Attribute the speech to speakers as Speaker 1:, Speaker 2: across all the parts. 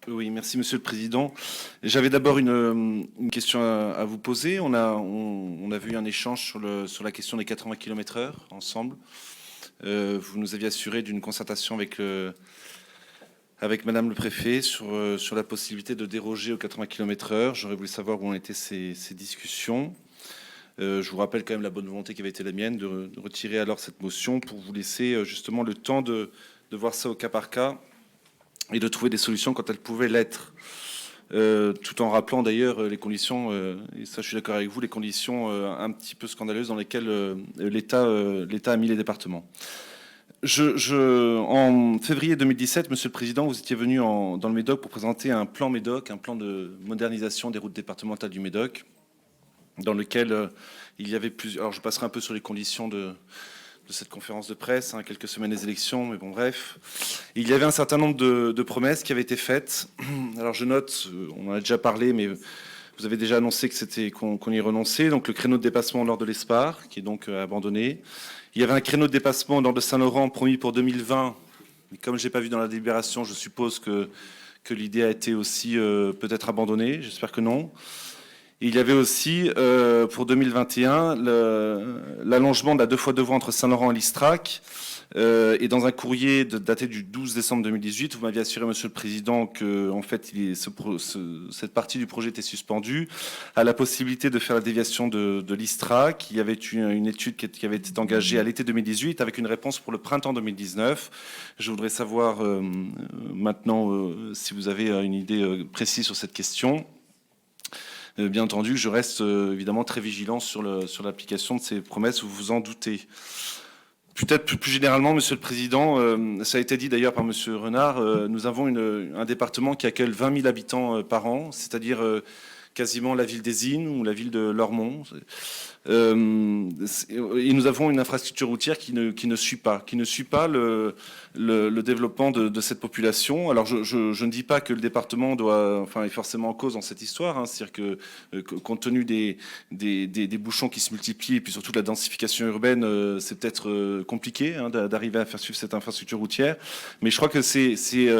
Speaker 1: Oui, merci Monsieur le Président. J'avais d'abord une question à vous poser. On a vu un échange sur la question des 80 km/h ensemble. Vous nous aviez assuré d'une concertation avec Madame le Préfet sur la possibilité de déroger aux 80 km/h. J'aurais voulu savoir où en étaient ces discussions. Je vous rappelle quand même la bonne volonté qui avait été la mienne de retirer alors cette motion pour vous laisser justement le temps de voir ça au cas par cas et de trouver des solutions quand elles pouvaient l'être. Tout en rappelant d'ailleurs les conditions, et ça je suis d'accord avec vous, les conditions un petit peu scandaleuses dans lesquelles l'État a mis les départements. En février 2017, Monsieur le Président, vous étiez venu dans le Médoc pour présenter un plan Médoc, un plan de modernisation des routes départementales du Médoc, dans lequel il y avait plusieurs... Alors je passerai un peu sur les conditions de cette conférence de presse, quelques semaines des élections, mais bon bref. Il y avait un certain nombre de promesses qui avaient été faites. Alors je note, on en a déjà parlé, mais vous avez déjà annoncé que qu'on y renonçait. Donc le créneau de dépassement au nord de l'Espar, qui est donc abandonné. Il y avait un créneau de dépassement au nord de Saint-Laurent promis pour 2020. Mais comme je n'ai pas vu dans la délibération, je suppose que l'idée a été aussi peut-être abandonnée. J'espère que non. Il y avait aussi, pour 2021, l'allongement de la 2x2 voies entre Saint-Laurent et l'Istrac. Et dans un courrier daté du 12 décembre 2018, vous m'aviez assuré, Monsieur le Président, que en fait, cette partie du projet était suspendue à la possibilité de faire la déviation de l'Istrac. Il y avait une étude qui avait été engagée à l'été 2018 avec une réponse pour le printemps 2019. Je voudrais savoir maintenant si vous avez une idée précise sur cette question. Bien entendu, je reste évidemment très vigilant sur l'application de ces promesses, vous vous en doutez. Peut-être plus généralement, Monsieur le Président, ça a été dit d'ailleurs par Monsieur Renard, nous avons un département qui accueille 20 000 habitants par an, c'est-à-dire quasiment la ville des Innes ou la ville de Lormont. Et nous avons une infrastructure routière qui ne suit pas le développement de cette population. Alors je ne dis pas que le département est forcément en cause dans cette histoire, c'est-à-dire que compte tenu des bouchons qui se multiplient et puis surtout de la densification urbaine, c'est peut-être compliqué d'arriver à faire suivre cette infrastructure routière. Mais je crois que c'est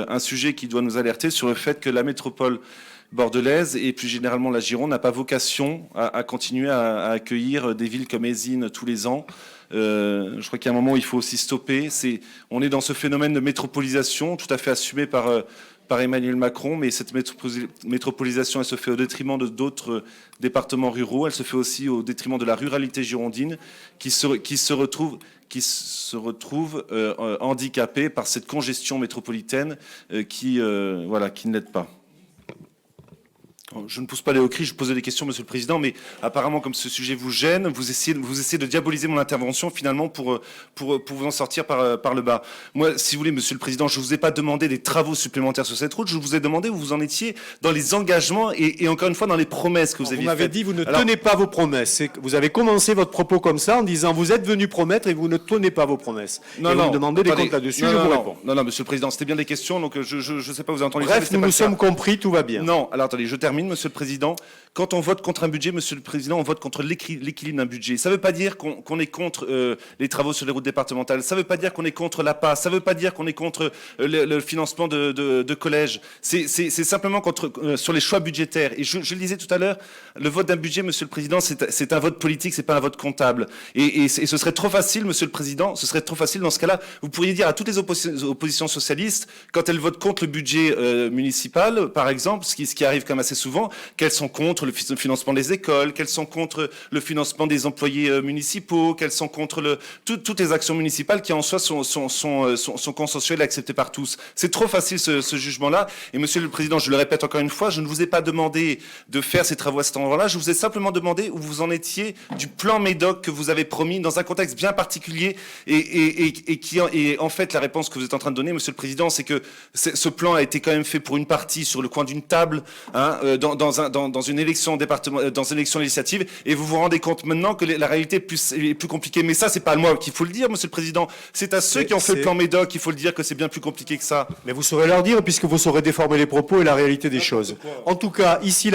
Speaker 1: un sujet qui doit nous alerter sur le fait que la métropole bordelaise et plus généralement la Gironde n'a pas vocation à continuer à accueillir des villes comme Ézines tous les ans. Je crois qu'il y a un moment où il faut aussi stopper. On est dans ce phénomène de métropolisation tout à fait assumé par Emmanuel Macron, mais cette métropolisation, elle se fait au détriment d'autres départements ruraux, elle se fait aussi au détriment de la ruralité girondine qui se retrouve handicapée par cette congestion métropolitaine qui ne l'aide pas. Je ne pousse pas les hauts cris, je posais des questions, Monsieur le Président, mais apparemment, comme ce sujet vous gêne, vous essayez de diaboliser mon intervention, finalement, pour vous en sortir par le bas. Moi, si vous voulez, Monsieur le Président, je ne vous ai pas demandé des travaux supplémentaires sur cette route, je vous ai demandé où vous en étiez dans les engagements et encore une fois, dans les promesses que vous aviez faites.
Speaker 2: Vous m'avez dit, vous ne tenez pas vos promesses. Vous avez commencé votre propos comme ça, en disant, vous êtes venu promettre et vous ne tenez pas vos promesses. Vous me demandez des comptes là-dessus, je vous réponds.
Speaker 1: Non, Monsieur le Président, c'était bien des questions, donc je ne sais pas, vous avez entendu
Speaker 2: ça. Bref, nous nous sommes compris, tout va bien.
Speaker 1: Non, alors attendez, je termine, Monsieur le Président. Quand on vote contre un budget, Monsieur le Président, on vote contre l'équilibre d'un budget. Ça ne veut pas dire qu'on est contre les travaux sur les routes départementales. Ça ne veut pas dire qu'on est contre l'APA. Ça ne veut pas dire qu'on est contre le financement de collèges. C'est simplement sur les choix budgétaires. Et je le disais tout à l'heure, le vote d'un budget, Monsieur le Président, c'est un vote politique, c'est pas un vote comptable. Et ce serait trop facile, Monsieur le Président, ce serait trop facile dans ce cas-là. Vous pourriez dire à toutes les oppositions socialistes, quand elles votent contre le budget municipal, par exemple, ce qui arrive quand même assez souvent, qu'elles sont contre le financement des écoles, qu'elles sont contre le financement des employés municipaux, qu'elles sont contre toutes les actions municipales qui en soi sont consensuelles et acceptées par tous. C'est trop facile ce jugement-là. Et Monsieur le Président, je le répète encore une fois, je ne vous ai pas demandé de faire ces travaux à cet endroit-là, je vous ai simplement demandé où vous en étiez du plan Médoc que vous avez promis dans un contexte bien particulier et en fait la réponse que vous êtes en train de donner, Monsieur le Président, c'est que ce plan a été quand même fait pour une partie sur le coin d'une table, dans une élection législative, et vous vous rendez compte maintenant que la réalité est plus compliquée. Mais ça, c'est pas à moi qu'il faut le dire, Monsieur le Président. C'est à ceux qui ont fait le plan Médoc qu'il faut le dire que c'est bien plus compliqué que ça.
Speaker 2: Mais vous saurez leur dire, puisque vous saurez déformer les propos et la réalité des choses. En tout cas, ici...